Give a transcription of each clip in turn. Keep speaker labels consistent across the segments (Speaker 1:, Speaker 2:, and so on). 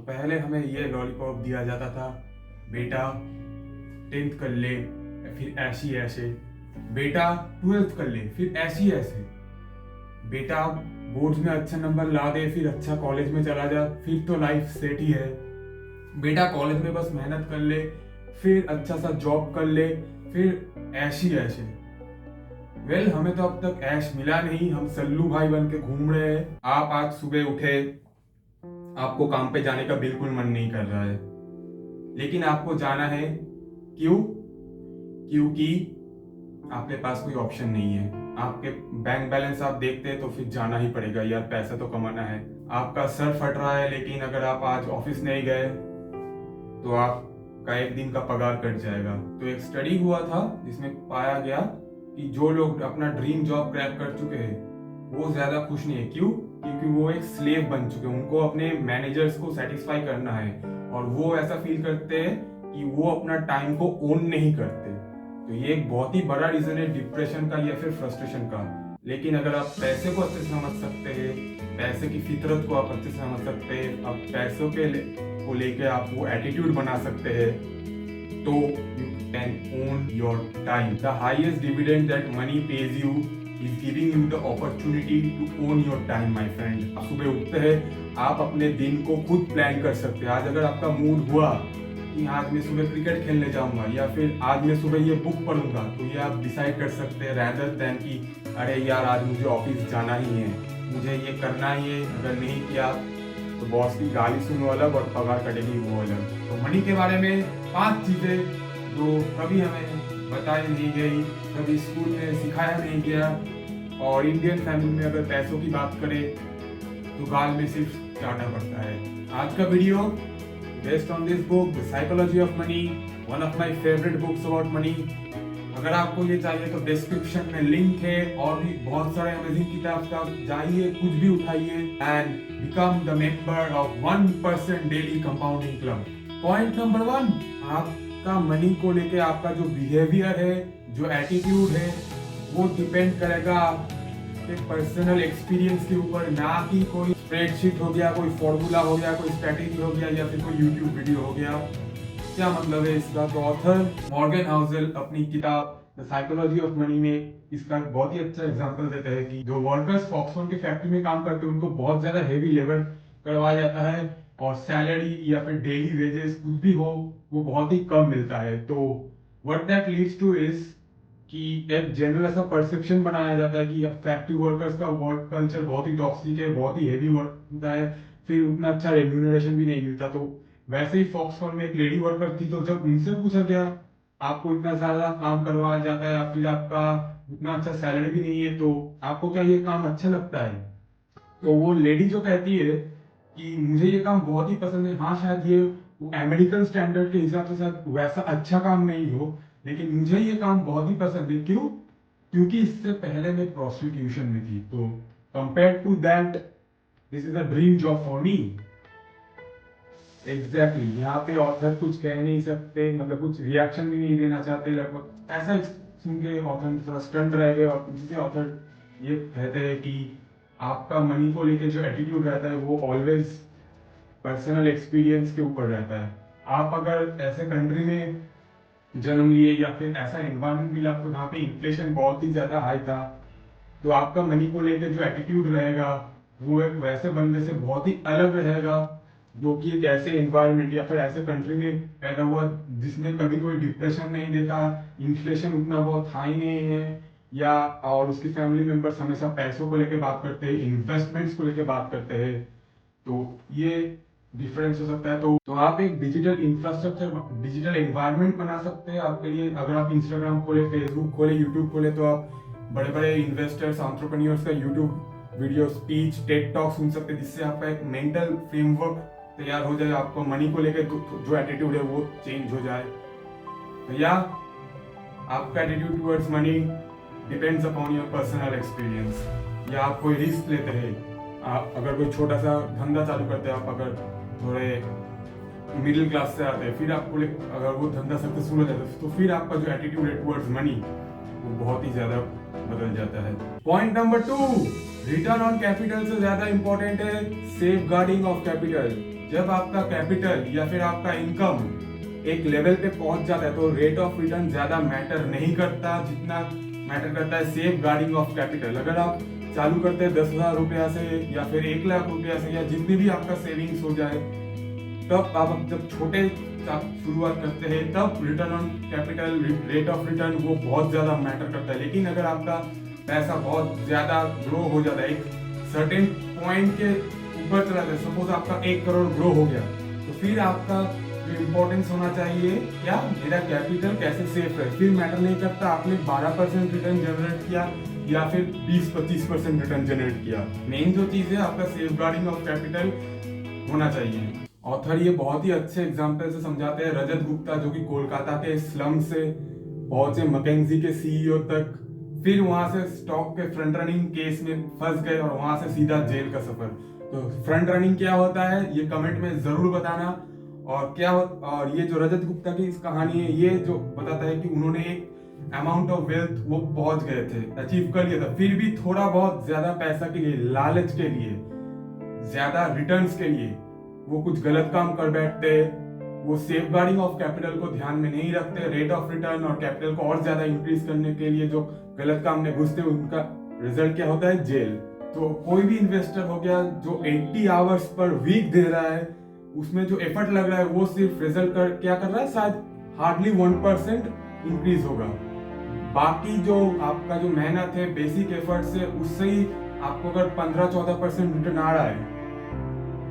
Speaker 1: पहले हमें ये लॉलीपॉप दिया जाता था, बेटा 10th कर ले, फिर ऐसी ऐसे, बेटा 12th कर ले, फिर ऐसी ऐसे, बेटा बोर्ड्स में अच्छा नंबर ला दे, फिर अच्छा कॉलेज में चला जा, फिर तो लाइफ सेट ही है, बेटा कॉलेज में बस मेहनत कर ले, फिर अच्छा सा जॉब कर ले, फिर ऐसी ऐसे। हमें तो अब तक ऐश मिला नहीं, हम सल्लू भाई बन के घूम रहे हैं। आप आज सुबह उठे, आपको काम पे जाने का बिल्कुल मन नहीं कर रहा है, लेकिन आपको जाना है। क्यों? क्योंकि आपके पास कोई ऑप्शन नहीं है। आपके बैंक बैलेंस आप देखते हैं तो फिर जाना ही पड़ेगा यार, पैसा तो कमाना है। आपका सर फट रहा है, लेकिन अगर आप आज ऑफिस नहीं गए तो आपका एक दिन का पगार कट जाएगा। तो एक स्टडी हुआ था जिसमें पाया गया कि जो लोग अपना ड्रीम जॉब क्रैक कर चुके हैं वो ज्यादा खुश नहीं है। क्यों? क्योंकि वो एक स्लेव बन चुके हैं, उनको अपने मैनेजर्स को सेटिस्फाई करना है और वो ऐसा फील करते हैं कि वो अपना टाइम को ओन नहीं करते। तो ये एक बहुत ही बड़ा रीजन है डिप्रेशन का या फिर फ्रस्ट्रेशन का। लेकिन अगर आप पैसे को अच्छे से समझ सकते हैं, पैसे की फितरत को आप अच्छे से समझ सकते हैं, अब पैसों को लेके आप वो एटीट्यूड बना सकते हैं, तो you can own your time. The highest dividend that money page you is giving you the opportunity to own your time, my friend। आप सुबह उठते हैं, आप अपने दिन को खुद प्लान कर सकते हैं। आज अगर आपका मूड हुआ कि आज मैं सुबह क्रिकेट खेलने जाऊंगा या फिर आज मैं सुबह ये बुक पढ़ूंगा, तो ये आप डिसाइड कर सकते हैं rather than कि अरे यार आज मुझे ऑफिस जाना ही है, मुझे ये करना ही है, अगर नहीं किया तो बॉस की गाली सुनो अलग और पगार कटेगी वो अलग। तो मनी के बारे में 5 चीजें जो कभी हमें बताई नहीं गई, कभी स्कूल में सिखाया नहीं गया, और इंडियन फैमिली में अगर पैसों की बात करें तो गाल में सिर्फ चाटा पड़ता है। आज का video based on this book the psychology of money, one of my favourite books about money. अगर आपको ये चाहिए तो डिस्क्रिप्शन में लिंक है, और भी बहुत सारे अमेजिंग किताब का जाइए, कुछ भी उठाइए and become the member of 1% daily compounding club. Point number 1, आपका मनी को लेके आपका जो बिहेवियर है, जो एटीट्यूड है, वो डिपेंड करेगा आपके पर्सनल एक्सपीरियंस के ऊपर, ना कि कोई स्प्रेडशीट हो गया, कोई फॉर्मूला हो गया, कोई स्ट्रेटेजी हो गया या फिर कोई यूट्यूब वीडियो हो गया। क्या मतलब है इसका? तो ऑथर मॉर्गन हाउसेल अपनी किताब द साइकोलॉजी ऑफ मनी में इसका बहुत ही अच्छा एग्जांपल देता है कि जो वर्कर्स फॉक्सकॉन की फैक्ट्री में काम करते हैं उनको बहुत ज्यादा हेवी लेबर करवाया जाता है और सैलरी या फिर डेली वेजेस कुछ भी हो वो बहुत ही कम मिलता है। तो what that leads two is कि एक जनरल ऐसा परसेप्शन बनाया जाता है कि फैक्ट्री वर्कर्स का वर्क कल्चर बहुत ही टॉक्सिक है, बहुत ही हेवी वर्क होता है, फिर उतना अच्छा रेम्यूनरेशन भी नहीं मिलता। तो वैसे ही फॉक्सकॉन में एक लेडी वर्कर थी, तो जब उनसे पूछा गया आपको इतना ज्यादा काम करवाया जाता है या फिर आपका उतना अच्छा सैलरी भी नहीं है, तो आपको क्या ये काम अच्छा लगता है? तो वो लेडी जो कहती है कि मुझे ये काम बहुत ही पसंद है, हाँ शायद ये अमेरिकन स्टैंडर्ड के हिसाब से शायद वैसा अच्छा काम नहीं हो, लेकिन मुझे ये काम बहुत ही पसंद है। क्यों? क्योंकि इससे पहले मैं प्रोस्टिट्यूशन में थी, तो compare to that this is a dream job for me. Exactly, यहाँ पे ऑथर कुछ कह नहीं सकते, मतलब कुछ रिएक्शन भी नहीं देना चाहते, लगभग ऐसा सुन के ऑथर थोड़ा स्टंट रह गए। और दूसरे ऑथर ये कहते हैं कि आपका मनी को लेके जो एटीट्यूड रहता है वो ऑलवेज पर्सनल एक्सपीरियंस के ऊपर रहता है। आप अगर ऐसे कंट्री में जन्म लिए या फिर ऐसा एनवायरमेंट मिला आपको जहाँ पे इन्फ्लेशन बहुत ही ज्यादा हाई था, तो आपका मनी को लेकर जो एटीट्यूड रहेगा वो एक वैसे बंदे से बहुत ही अलग रहेगा जो कि एक ऐसे एनवायरमेंट या फिर ऐसे कंट्री में पैदा हुआ जिसमें कभी कोई डिप्रेशन नहीं देता, इन्फ्लेशन उतना बहुत हाई नहीं है, या और उसकी फैमिली मेंबर्स हमेशा पैसों को लेकर बात करते हैं, इन्वेस्टमेंट्स को लेकर बात करते हैं। तो ये डिफरेंस हो सकता है। तो आप एक डिजिटल इंफ्रास्ट्रक्चर, डिजिटल एनवायरनमेंट बना सकते हैं आपके लिए। अगर आप इंस्टाग्राम खोले, फेसबुक खोले, यूट्यूब खोले, तो आप बड़े बड़े इन्वेस्टर्स, एंटरप्रेन्योर्स का YouTube video, speech, TED talk सुन सकते हैं, जिससे आपका एक मेंटल फ्रेमवर्क तैयार हो जाए, आपको मनी को लेकर जो एटीट्यूड है वो चेंज हो जाए। तो या आपका attitude towards money depends upon your personal experience. या आप कोई रिस्क लेते हैं, आप अगर कोई छोटा सा धंधा चालू करते हैं, आप अगर थोड़े मिडिल क्लास से आते हैं, फिर आपको अगर वो धंधा सक्सेसफुल हो जाता है, तो फिर आपका जो एटीट्यूड है टुवर्ड्स मनी वो बहुत ही ज्यादा बदल जाता है। Point number 2, return on capital से ज्यादा इंपॉर्टेंट है सेफ गार्डिंग ऑफ कैपिटल। जब आपका कैपिटल या फिर आपका इनकम एक लेवल पे पहुंच जाता है तो रेट ऑफ रिटर्न ज्यादा मैटर नहीं करता, जितना मैटर करता है सेफ गार्डिंग ऑफ कैपिटल। अगर आप चालू करते हैं 10,000 रुपया से या फिर 1,00,000 रुपया से या जितनी भी आपका सेविंग्स हो जाए, तब आप जब छोटे शुरुआत करते हैं तब return on capital, rate of return वो बहुत ज्यादा मैटर करता है। लेकिन अगर आपका पैसा बहुत ज्यादा ग्रो हो जाता है, एक सर्टेन पॉइंट के ऊपर चला जाता है, सपोज आपका 1 करोड़ ग्रो हो गया, तो फिर आपका जो इम्पोर्टेंस होना चाहिए क्या, मेरा कैपिटल कैसे सेफ रहे। फिर मैटर नहीं करता आपने 12% रिटर्न जनरेट किया या फिर 20-25% रिटर्न जनरेट किया। मेन जो चीज है आपका सेफ गार्डिंग ऑफ कैपिटल होना चाहिए। ऑथर ये बहुत ही अच्छे एग्जाम्पल से समझाते हैं। रजत गुप्ता जो कि कोलकाता के स्लम से पहुंचे मैकेंजी के सीईओ तक, फिर वहां से स्टॉक के फ्रंट रनिंग केस में फंस गए और वहां से सीधा जेल का सफर। तो फ्रंट रनिंग क्या होता है ये कमेंट में जरूर बताना। और ये जो रजत गुप्ता की इस कहानी है ये जो बताता है कि उन्होंने एक अमाउंट ऑफ वेल्थ वो पहुंच गए थे, अचीव कर लिया था, फिर भी थोड़ा बहुत ज्यादा पैसा के लिए, लालच के लिए, ज्यादा रिटर्न्स के लिए वो कुछ गलत काम कर बैठते। वो सेफ गार्डिंग ऑफ कैपिटल को ध्यान में नहीं रखते, रेट ऑफ रिटर्न और कैपिटल को और ज्यादा इंक्रीज करने के लिए जो गलत काम में घुसते, उनका रिजल्ट क्या होता है, जेल। तो कोई भी इन्वेस्टर हो गया जो 80 आवर्स पर वीक दे रहा है, उसमें जो एफर्ट लग रहा है वो सिर्फ रिजल्ट क्या कर रहा है, शायद हार्डली 1% इंक्रीज होगा। बाकी जो आपका जो मेहनत है बेसिक एफर्ट से, उससे ही आपको अगर 15-14% रिटर्न आ रहा है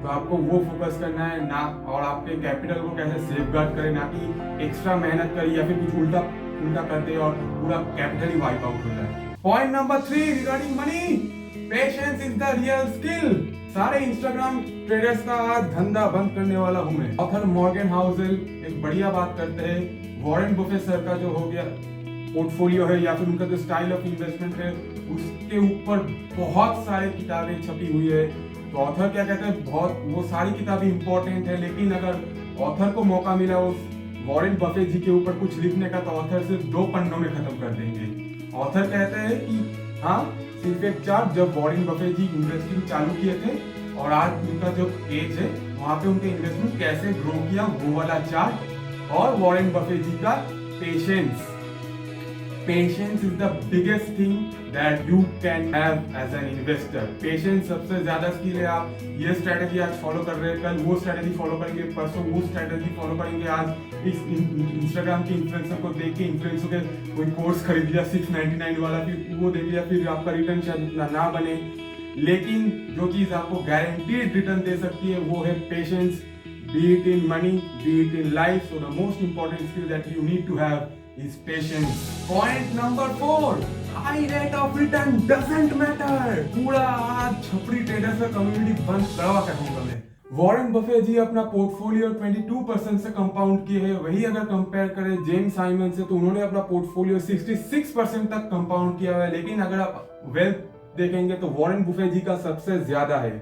Speaker 1: तो आपको वो फोकस करना है ना, और आपके कैपिटल को कैसे सेफगार्ड करें, ना कि एक्स्ट्रा मेहनत करें या फिर कुछ उल्टा कर दे और पूरा कैपिटल ही वाइप आउट हो जाए। Point number 3 regarding money, patience is the real skill. सारे इंस्टाग्राम ट्रेडर्स का आज धंधा बंद करने वाला हूं मैं। ऑथर मॉर्गन हाउसेल एक बढ़िया बात करते हैं। वॉरेन बफेट सर का जो हो गया पोर्टफोलियो है या फिर उनका जो स्टाइल ऑफ इन्वेस्टमेंट है, उसके ऊपर बहुत सारी किताबें छपी हुई है। तो ऑथर क्या कहते हैं, बहुत वो सारी किताबें इंपॉर्टेंट है, लेकिन अगर ऑथर को मौका मिला उस वॉरेन बफेट जी के ऊपर कुछ लिखने का, तो ऑथर सिर्फ 2 पन्नों में खत्म कर देंगे। ऑथर कहते हैं कि हाँ, सिर्फ एक चार्ट, जब वॉरेन बफेट जी इन्वेस्टिंग चालू किए थे और आज उनका जो एज है वहां पे उनके इन्वेस्टमेंट कैसे ग्रो किया, वो वाला चार्ट। और वॉरेन बफेट जी का patience is the biggest thing that you can have as an investor. Patience सबसे ज्यादा स्किल है। आप ये स्ट्रेटेजी आज फॉलो कर रहे हैं, कल वो स्ट्रेटेजी फॉलो करेंगे, परसों वो स्ट्रेटेजी फॉलो करेंगे। आज इस इंस्टाग्राम के इन्फ्लुएंसर को देख के इन्फ्लुएंसर के कोई कोर्स खरीद लिया 699 वाला, फिर वो देख लिया, फिर आपका रिटर्न शायद ना बने। लेकिन जो चीज आपको गारंटीड रिटर्न दे सकती है वो है patience, be it in money, be it in life. So the most important skill that you need to have is patience. Point number 4, high rate of return doesn't matter. पूरा आज छपरी traders का community बंद करवा कहूंगा मैं। Warren Buffett जी अपना portfolio 22% से कंपाउंड किए हैं। वही अगर कंपेयर करें जेम्स साइमन से, तो उन्होंने अपना पोर्टफोलियो 66% तक कंपाउंड किया हुआ है। लेकिन अगर आप वेल्थ देखेंगे तो वॉरेन बफेट जी का सबसे ज्यादा है।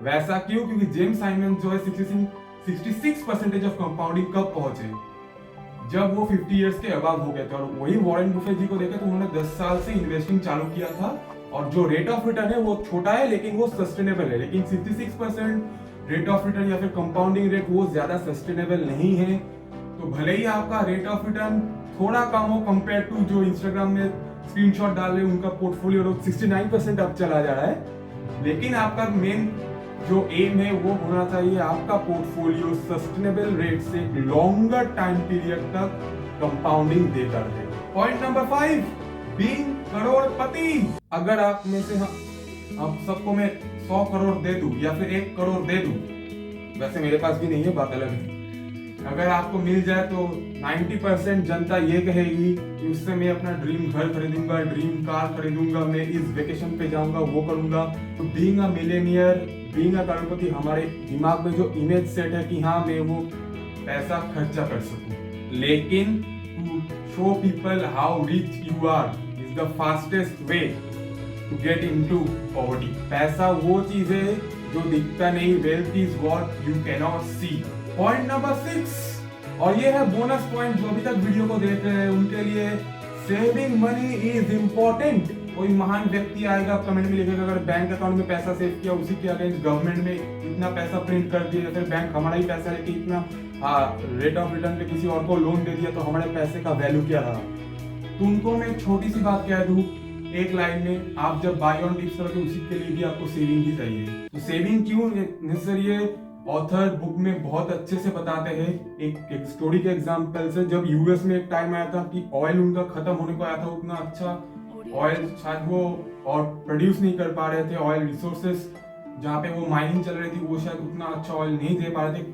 Speaker 1: वैसा क्यों? क्योंकि जेम्स साइमन जो है 66% ऑफ कंपाउंडिंग कब पहुंचे, जब वो 50 इयर्स के अबाव हो गए थे। और वही वॉरेन बफेट जी को देखे तो उन्होंने 10 साल से इन्वेस्टिंग चालू किया था, और जो रेट ऑफ रिटर्न है वो छोटा है लेकिन वो सस्टेनेबल है। लेकिन 66% रेट ऑफ रिटर्न या फिर कंपाउंडिंग रेट वो ज्यादा सस्टेनेबल नहीं है। तो भले ही आपका रेट ऑफ रिटर्न थोड़ा कम हो कंपेयर टू जो इंस्टाग्राम में स्क्रीनशॉट डाल रहे उनका पोर्टफोलियो 69% अब चला जा रहा है, लेकिन आपका मेन जो एम है वो होना चाहिए आपका पोर्टफोलियो सस्टेनेबल रेट से लॉन्गर टाइम पीरियड तक कंपाउंडिंग देता रहे। पॉइंट नंबर 5, बीइंग करोड़पति। अगर आप में से अब सबको मैं 100 करोड़ दे दूं या फिर 1 करोड़ दे दूं, वैसे मेरे पास भी नहीं है, बात अलग है। अगर आपको मिल जाए तो 90% जनता ये कहेगी कि उससे मैं अपना ड्रीम घर खरीदूंगा, ड्रीम कार खरीदूंगा, मैं इस वेकेशन पे जाऊंगा, वो करूंगा। तो being a millionaire, being a करोड़पति, हमारे दिमाग में जो इमेज सेट है कि हाँ मैं वो पैसा खर्चा कर सकूं। लेकिन to show people how rich you are is the fastest way to get into poverty. पैसा वो चीज है जो दिखता नहीं, wealth is what you can not see. Point number 6, और ये है बोनस पॉइंट जो अभी तक वीडियो को देख रहे हैं उनके लिए, सेविंग मनी इज इंपॉर्टेंट कोई महान व्यक्ति आएगा कमेंट में लिखेगा अगर बैंक अकाउंट में पैसा सेव किया उसी के अगेंस्ट गवर्नमेंट में इतना पैसा प्रिंट कर दिया, फिर बैंक हमारा ही पैसा लेके इतना रेट ऑफ रिटर्न पे किसी और को लोन दे दिया, तो हमारे पैसे का वैल्यू क्या रहा। तो उनको मैं एक छोटी सी बात कह दूं एक लाइन में, आप जब बाय ऑन टिप्स करोगे उसी के लिए भी आपको सेविंग ही चाहिए। तो सेविंग क्यों नेसेसरी है, ऑथर बुक में बहुत अच्छे से बताते हैं एक स्टोरी के एग्जांपल से। जब यूएस में एक टाइम आया था कि ऑयल उनका खत्म होने को आया था, उतना अच्छा ऑयल शायद वो और प्रोड्यूस नहीं कर पा रहे थे, ऑयल रिसोर्सेस जहाँ पे वो माइनिंग चल रही थी वो शायद उतना अच्छा ऑयल नहीं दे पा रहे थे,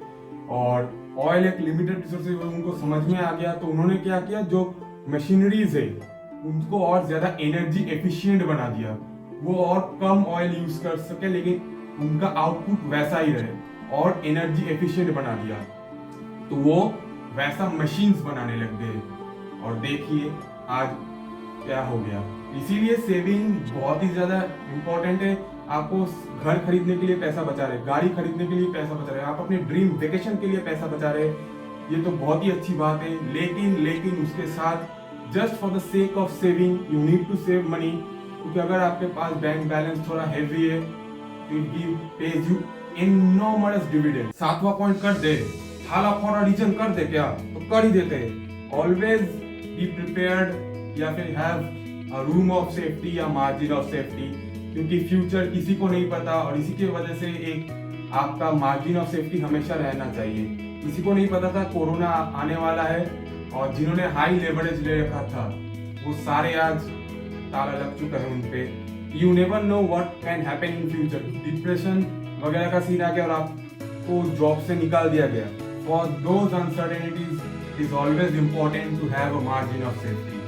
Speaker 1: और ऑयल एक लिमिटेड रिसोर्सेज उनको समझ में आ गया। तो उन्होंने क्या किया, जो मशीनरीज है उनको और ज्यादा एनर्जी एफिशिएंट बना दिया, वो और कम ऑयल यूज कर सके लेकिन उनका आउटपुट वैसा ही रहे, और एनर्जी एफिशिएंट बना दिया। तो वो वैसा मशीन्स बनाने लग गए, और देखिए आज क्या हो गया। इसीलिए सेविंग बहुत ही ज्यादा इंपॉर्टेंट है। आपको घर खरीदने के लिए पैसा बचा रहे, गाड़ी खरीदने के लिए पैसा बचा रहे, आप अपने ड्रीम वेकेशन के लिए पैसा बचा रहे, ये तो बहुत ही अच्छी बात है। लेकिन उसके साथ just for the sake of saving you need to save money, क्योंकि अगर आपके पास बैंक बैलेंस थोड़ा हैवी है it pays you enormous dividend. 7वां पॉइंट कर दे, थाला फॉर अ रीजन कर दे, क्या तो कर ही देते हैं। ऑलवेज बी प्रिपेयर्ड या फिर have a room of safety या मार्जिन ऑफ सेफ्टी, क्योंकि फ्यूचर किसी को नहीं पता, और इसी की वजह से एक आपका मार्जिन ऑफ सेफ्टी हमेशा रहना चाहिए। किसी को नहीं पता था कोरोना आने वाला है, और जिन्होंने हाई लेवरेज ले रखा था वो सारे आज ताला लग चुका है उनपे। You never know what can happen in future, depression वगैरह का सीन आ गया और आपको जॉब से निकाल दिया गया। For those uncertainties it is always important to have a margin of safety.